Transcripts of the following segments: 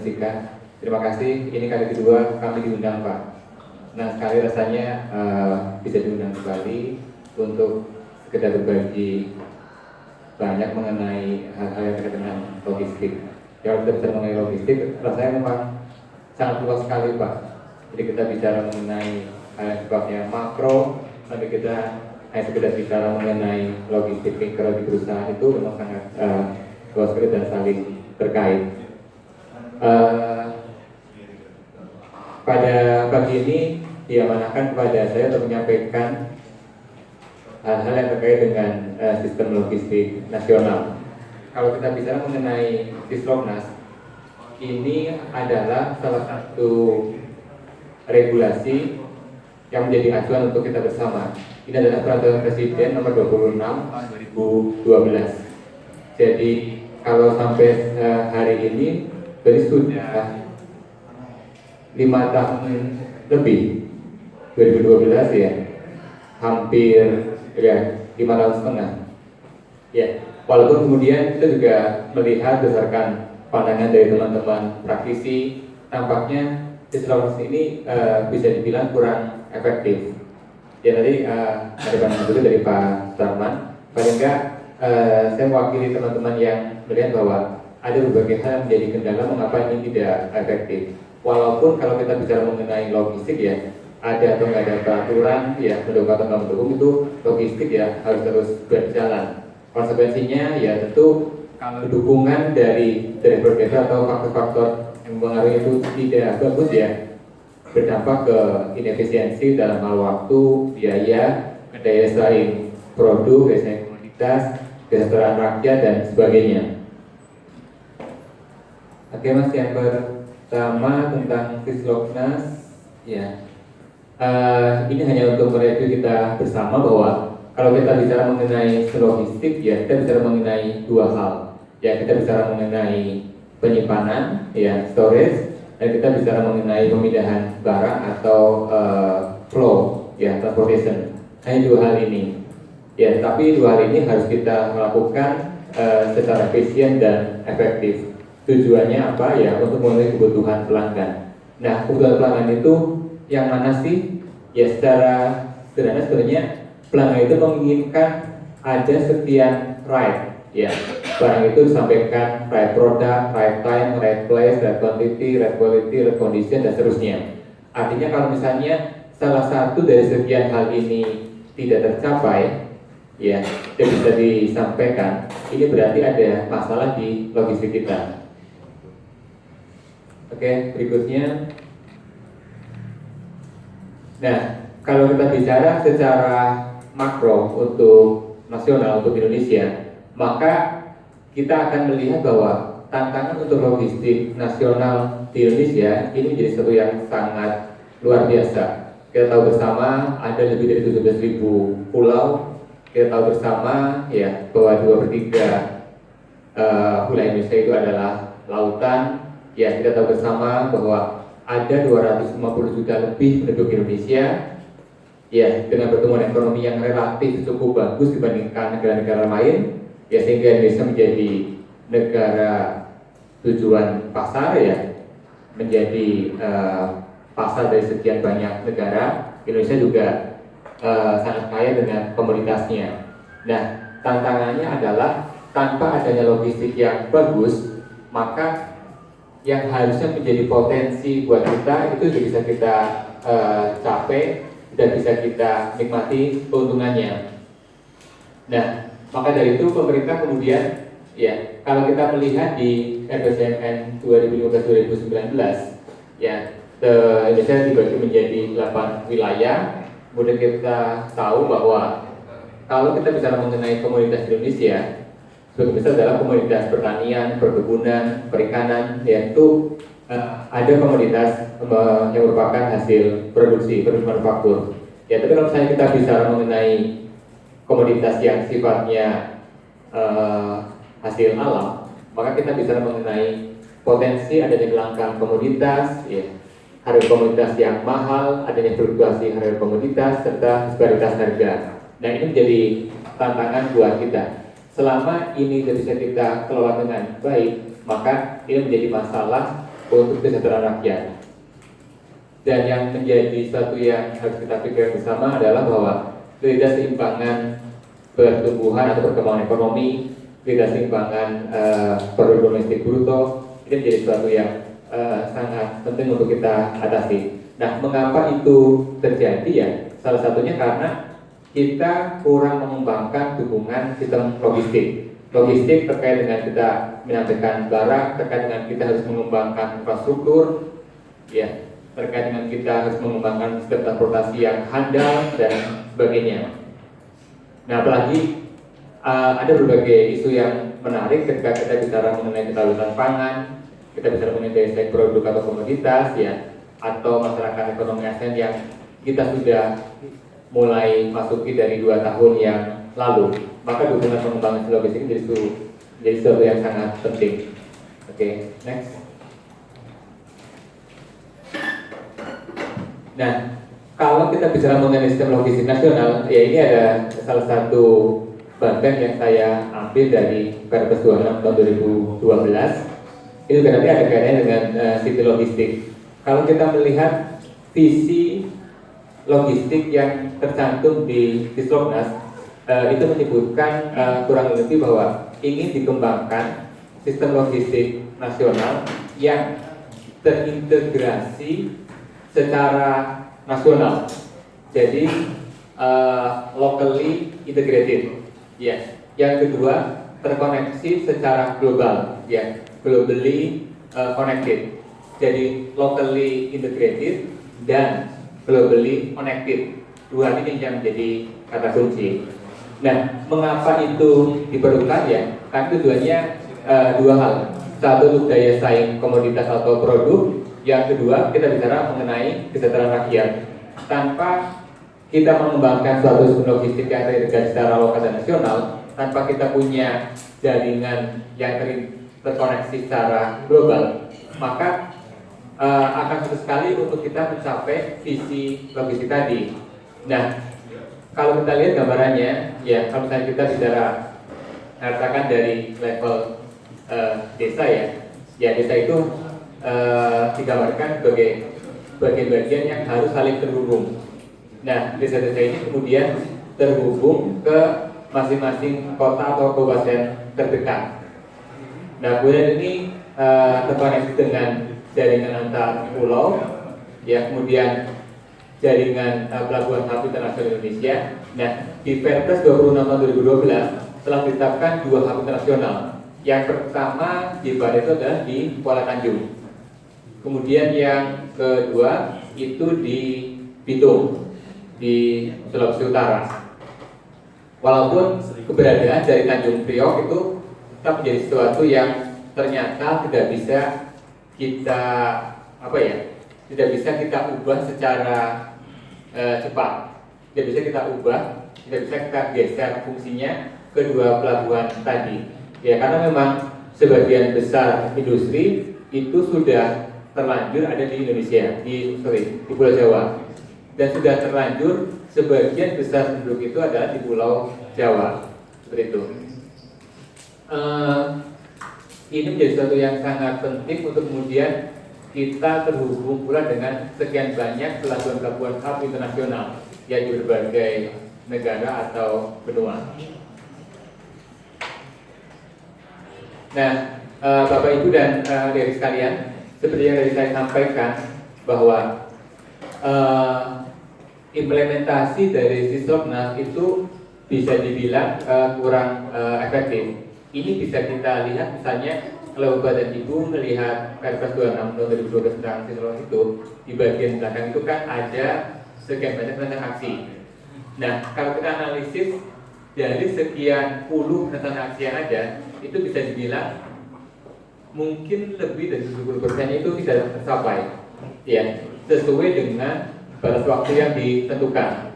menyaksikan. Terima kasih, ini kali kedua kami diundang Pak. Nah sekali rasanya bisa diundang kembali untuk sekedar berbagi banyak mengenai hal-hal yang terkait dengan logistik. Kalau kita bicara mengenai logistik, rasanya memang sangat luas sekali Pak. Jadi kita bicara mengenai hal yang sifatnya makro, tapi kita hanya sekedar bicara mengenai logistik mikro di perusahaan itu memang sangat luas sekali dan saling terkait. Pada pagi ini diamanahkan kepada saya untuk menyampaikan hal-hal yang terkait dengan sistem logistik nasional. Kalau kita bicara mengenai Sisloknas, ini adalah salah satu regulasi yang menjadi acuan untuk kita bersama. Ini adalah Peraturan Presiden nomor 26 tahun 2012. Jadi kalau sampai hari ini berarti sudah 5 tahun lebih, 2012 ya, hampir ya 5 tahun setengah. Ya, walaupun kemudian kita juga melihat berdasarkan pandangan dari teman-teman praktisi, tampaknya Sisloknas ini bisa dibilang kurang efektif. Ya tadi ada pandangan dulu dari Pak Sutarman. Paling enggak saya mewakili teman-teman yang melihat bahwa ada berbagai hal yang menjadi kendala mengapa ini tidak efektif. Walaupun kalau kita bicara mengenai logistik ya, ada atau nggak ada peraturan ya mendukung atau nggak mendukung itu logistik ya harus terus berjalan. Konsekuensinya ya tentu kalau dukungan dari driver atau faktor-faktor yang mempengaruhi itu tidak bagus ya, berdampak ke inefisiensi dalam hal waktu, biaya, daya saing produk, daya saing komoditas, kesejahteraan rakyat dan sebagainya. Oke Mas, yang pertama tentang Sisloknas ya. Ini hanya untuk mereview kita bersama bahwa kalau kita bicara mengenai logistik ya kita bicara mengenai dua hal ya, kita bicara mengenai penyimpanan ya, storage, dan kita bicara mengenai pemindahan barang atau flow ya, transportation. Hanya dua hal ini ya, tapi dua hal ini harus kita lakukan secara efisien dan efektif. Tujuannya apa ya, untuk memenuhi kebutuhan pelanggan. Nah kebutuhan pelanggan itu yang mana sih? Ya secara sederhana sebenarnya pelanggan itu menginginkan ada sekian right ya, barang itu disampaikan right product, right time, right place, right quantity, right quality, right condition dan seterusnya. Artinya kalau misalnya salah satu dari sekian hal ini tidak tercapai ya, tidak bisa disampaikan, ini berarti ada masalah di logistik kita. Oke, berikutnya. Nah, kalau kita bicara secara makro untuk nasional, untuk Indonesia, maka kita akan melihat bahwa tantangan untuk logistik nasional di Indonesia ini menjadi sesuatu yang sangat luar biasa. Kita tahu bersama ada lebih dari 17.000 pulau. Kita tahu bersama ya bahwa 2/3 wilayah Indonesia itu adalah lautan. Ya, kita tahu bersama bahwa ada 250 juta lebih penduduk Indonesia ya, dengan pertumbuhan ekonomi yang relatif cukup bagus dibandingkan negara-negara lain ya, sehingga Indonesia menjadi negara tujuan pasar ya, menjadi pasar dari sekian banyak negara. Indonesia juga sangat kaya dengan komoditasnya. Nah, tantangannya adalah tanpa adanya logistik yang bagus, maka yang harusnya menjadi potensi buat kita itu juga bisa kita capai dan bisa kita nikmati keuntungannya. Nah, maka dari itu pemerintah kemudian ya, kalau kita melihat di RPJMN 2015-2019 ya, Indonesia dibagi menjadi 8 wilayah. Kemudian kita tahu bahwa kalau kita bicara mengenai komoditas Indonesia, sebagian besar adalah komoditas pertanian, perkebunan, perikanan, yaitu ada komoditas yang merupakan hasil produksi manufaktur. Ya, tapi kalau misalnya kita bicara mengenai komoditas yang sifatnya hasil alam, maka kita bicara mengenai potensi adanya kelangkaan komoditas, ya, harga komoditas yang mahal, adanya fluktuasi harga komoditas, serta disparitas harga. Nah, ini menjadi tantangan buat kita. Selama ini tidak bisa kita kelola dengan baik, maka ini menjadi masalah untuk kesejahteraan rakyat. Dan yang menjadi satu yang harus kita pikirkan bersama adalah bahwa ketidakseimbangan pertumbuhan atau perkembangan ekonomi, ketidakseimbangan produk domestik bruto ini menjadi sesuatu yang sangat penting untuk kita atasi. Nah, mengapa itu terjadi ya? Salah satunya karena kita kurang mengembangkan dukungan sistem logistik. Logistik terkait dengan kita menyampaikan barang, terkait dengan kita harus mengembangkan infrastruktur, ya, terkait dengan kita harus mengembangkan sistem transportasi yang handal dan sebagainya. Nah, apalagi ada berbagai isu yang menarik ketika kita bicara mengenai ketahanan pangan, kita bicara mengenai daya produk atau komoditas, ya, atau masyarakat ekonomi ASEAN yang kita sudah mulai masuki dari 2 tahun yang lalu. Maka dukungan pengembangan logistik ini jadi sesuatu yang sangat penting. Oke, next. Nah, kalau kita bicara mengenai sistem logistik nasional, ya ini ada salah satu bagian yang saya ambil dari Perpres 26 tahun 2012. Itu berarti ada kaitannya dengan city logistik. Kalau kita melihat visi logistik yang tercantum di Disropnas, itu menyebutkan kurang lebih bahwa ingin dikembangkan sistem logistik nasional yang terintegrasi secara nasional, jadi locally integrated, ya. Yang kedua, terkoneksi secara global, ya, globally connected, jadi locally integrated dan globally connected. Dua ini yang menjadi kata kunci. Nah, mengapa itu diperlukan ya? Karena tujuannya dua hal. Satu, untuk daya saing komoditas atau produk. Yang kedua, kita bicara mengenai kesejahteraan rakyat. Tanpa kita mengembangkan suatu sistem logistik yang terintegrasi secara lokal dan nasional, tanpa kita punya jaringan yang terkoneksi secara global, maka akan sulit sekali untuk kita mencapai visi logistik tadi. Nah, kalau kita lihat gambarannya, ya, kalau misalnya kita bicara katakan dari level desa, ya desa itu digambarkan sebagai bagian-bagian yang harus saling terhubung. Nah, desa-desa ini kemudian terhubung ke masing-masing kota atau kabupaten terdekat. Nah, kemudian ini terkoneksi dengan jaringan antar pulau, ya, kemudian jaringan pelabuhan hub internasional Indonesia. Nah, di Perpres 26 tahun 2012 telah ditetapkan 2 hub internasional. Yang pertama di Bali itu adalah di Kuala Tanjung. Kemudian yang kedua itu di Bitung, di Sulawesi Utara. Walaupun keberadaan dari Tanjung Priok itu tetap menjadi sesuatu yang ternyata tidak bisa kita tidak bisa kita ubah secara cepat, tidak bisa kita ubah, tidak bisa kita geser fungsinya kedua pelabuhan tadi, ya, karena memang sebagian besar industri itu sudah terlanjur ada di Indonesia, di Pulau Jawa, dan sudah terlanjur sebagian besar penduduk itu adalah di Pulau Jawa, seperti itu. Ini menjadi sesuatu yang sangat penting untuk kemudian kita terhubung pula dengan sekian banyak pelabuhan-pelabuhan hub internasional yang di berbagai negara atau benua. Nah, Bapak Ibu dan adik sekalian, seperti yang tadi saya sampaikan bahwa implementasi dari Disropnas itu bisa dibilang kurang efektif. Ini bisa kita lihat misalnya kalau Bapak dan Ibu melihat Perpres 26 tahun 2012 tentang Disropnas itu, di bagian belakang itu kan ada sekian banyak tentang aksi. Nah, kalau kita analisis dari sekian puluh tentang aksi yang ada, itu bisa dibilang mungkin lebih dari 70% itu tidak tercapai, ya, sesuai dengan batas waktu yang ditentukan.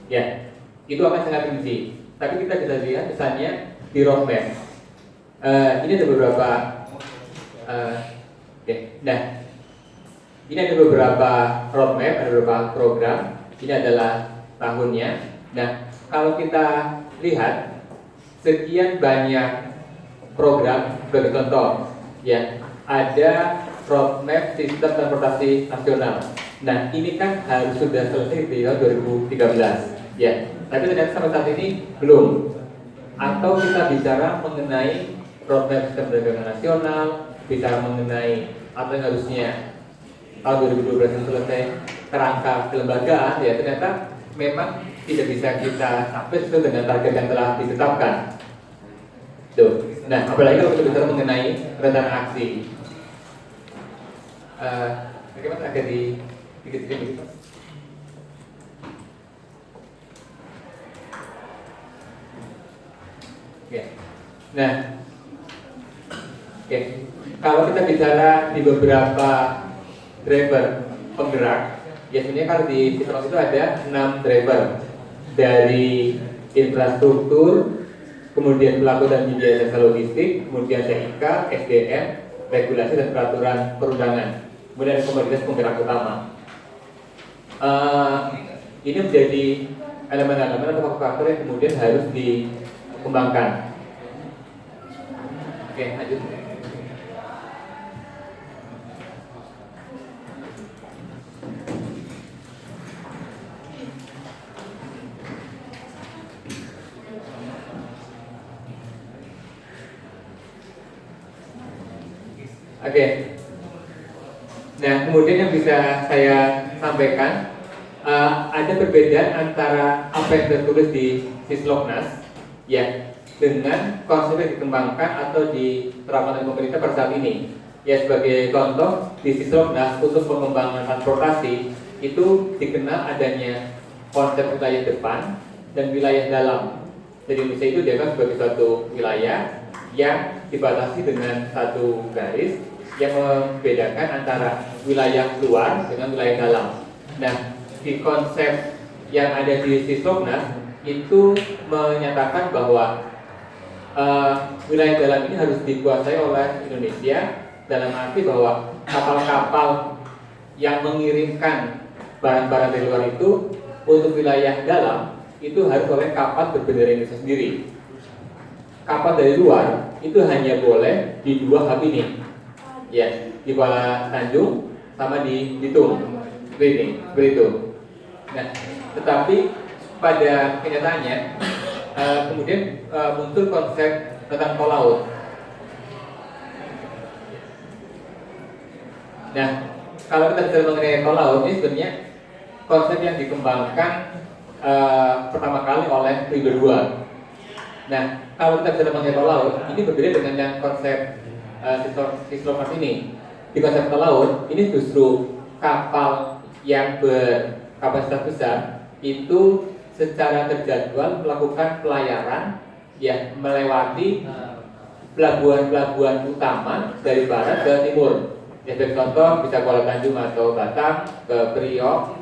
Ya, itu akan sangat rinci. Tapi kita bisa lihat misalnya di roadmap. Ini ada beberapa, nah, ini ada beberapa roadmap, ada beberapa program. Ini adalah tahunnya. Nah, kalau kita lihat sekian banyak program, sebagai contoh, ya, ada roadmap sistem transportasi nasional. Nah, ini kan harus sudah selesai di tahun 2013, ya. Tapi ternyata sampai saat ini belum. Atau kita bicara mengenai roadmap sistem perdagangan nasional, bicara mengenai apa yang harusnya tahun 2012 itu selesai kerangka kelembagaan, ya ternyata memang tidak bisa kita sampai sesuai dengan target yang telah ditetapkan. Tuh. Nah, apalagi kalau kita bicara mengenai rencana aksi. Bagaimana agak dikit-dikit gitu? Oke. Nah, oke. Kalau kita bicara di beberapa driver penggerak, ya sebenarnya kalau di Sitros itu ada 6 driver dari infrastruktur, kemudian pelaku dan media jasa logistik, kemudian TIK, SDM, regulasi dan peraturan perundangan, kemudian ada komoditas penggerak utama. Ini menjadi elemen-elemen atau faktor yang kemudian harus dikembangkan. Oke, lanjut. Oke. Nah, kemudian yang bisa saya sampaikan, ada perbedaan antara apa yang tertulis di Sisloknas, ya, dengan konsep yang dikembangkan atau diterapkan oleh pemerintah pada saat ini. Ya, sebagai contoh, di Sisloknas untuk pengembangan transportasi itu dikenal adanya konsep wilayah depan dan wilayah dalam. Jadi Indonesia itu dianggap sebagai suatu wilayah yang dibatasi dengan satu garis yang membedakan antara wilayah luar dengan wilayah dalam. Nah, di konsep yang ada di Sisloknas itu menyatakan bahwa wilayah dalam ini harus dikuasai oleh Indonesia, dalam arti bahwa kapal-kapal yang mengirimkan barang-barang dari luar itu untuk wilayah dalam itu harus oleh kapal berbendera Indonesia sendiri. Kapal dari luar itu hanya boleh di 2 hub ini, ya, di Kuala Tanjung sama di Bitung, seperti itu. Nah, tetapi pada kenyataannya kemudian muncul konsep tentang tol laut. Nah, kalau kita bicara mengenai tol laut ini sebenarnya konsep yang dikembangkan pertama kali oleh Perindo II. Nah, kalau kita bicara mengenai tol laut, ini berbeda dengan yang konsep Sisloknas ini. Di konsep tol laut, ini justru kapal yang berkapasitas besar itu secara terjadwal melakukan pelayaran, ya, melewati pelabuhan-pelabuhan utama dari barat ke timur. Ya, sebagai contoh bisa Kuala Tanjung atau Batam, ke Priok,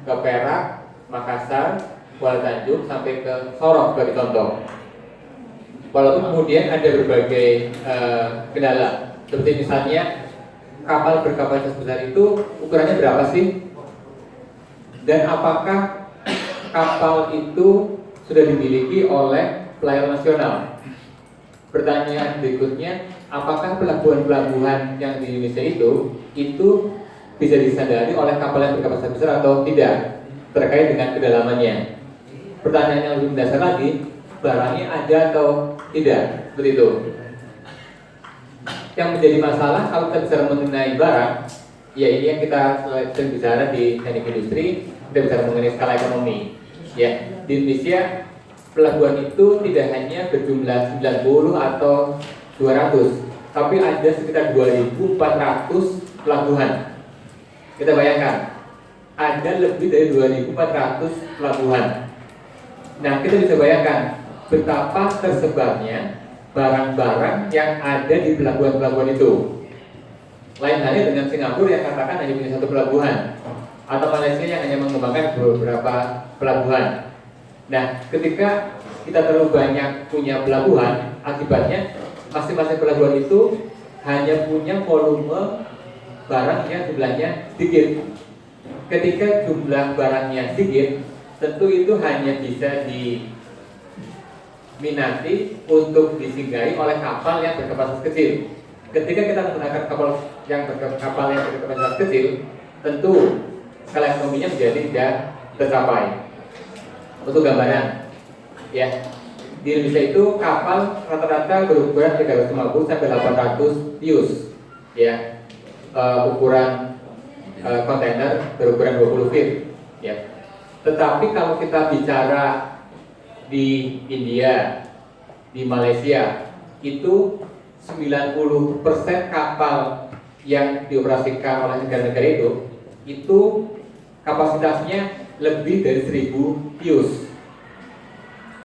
ke Perak, Makassar, Kuala Tanjung sampai ke Sorong sebagai contoh. Walaupun kemudian ada berbagai kendala, seperti misalnya kapal berkapasitas besar itu ukurannya berapa sih? Dan apakah kapal itu sudah dimiliki oleh pelayaran nasional? Pertanyaan berikutnya, apakah pelabuhan-pelabuhan yang di Indonesia itu bisa disadari oleh kapal yang berkapasitas besar atau tidak, terkait dengan kedalamannya? Pertanyaan yang lebih mendasar lagi, barangnya ada atau tidak, seperti itu. Yang menjadi masalah kalau kita bicara mengenai barang, ya ini yang kita sering bicara di teknik industri, kita bicara mengenai skala ekonomi. Ya, di Indonesia pelabuhan itu tidak hanya berjumlah 90 atau 200, tapi ada sekitar 2.400 pelabuhan. Kita bayangkan, ada lebih dari 2.400 pelabuhan. Nah, kita bisa bayangkan betapa tersebarnya barang-barang yang ada di pelabuhan-pelabuhan itu. Lain halnya dengan Singapura yang katakan hanya punya 1 pelabuhan, atau Malaysia yang hanya mengembangkan beberapa pelabuhan. Nah, ketika kita terlalu banyak punya pelabuhan, akibatnya masing-masing pelabuhan itu hanya punya volume barang yang jumlahnya sedikit. Ketika jumlah barangnya sedikit, tentu itu hanya bisa diminati untuk disinggahi oleh kapal yang berkapasitas kecil. ketika kita menggunakan kapal yang berkapasitas kecil, tentu skala ekonominya menjadi tidak tercapai. Untuk gambaran, ya, di Indonesia itu kapal rata-rata berukuran 350 sampai 800 TEUs, ya, ukuran kontainer berukuran 20 feet, ya. Tetapi kalau kita bicara di India, di Malaysia, itu 90% kapal yang dioperasikan oleh negara-negara itu kapasitasnya lebih dari 1000 TEUs.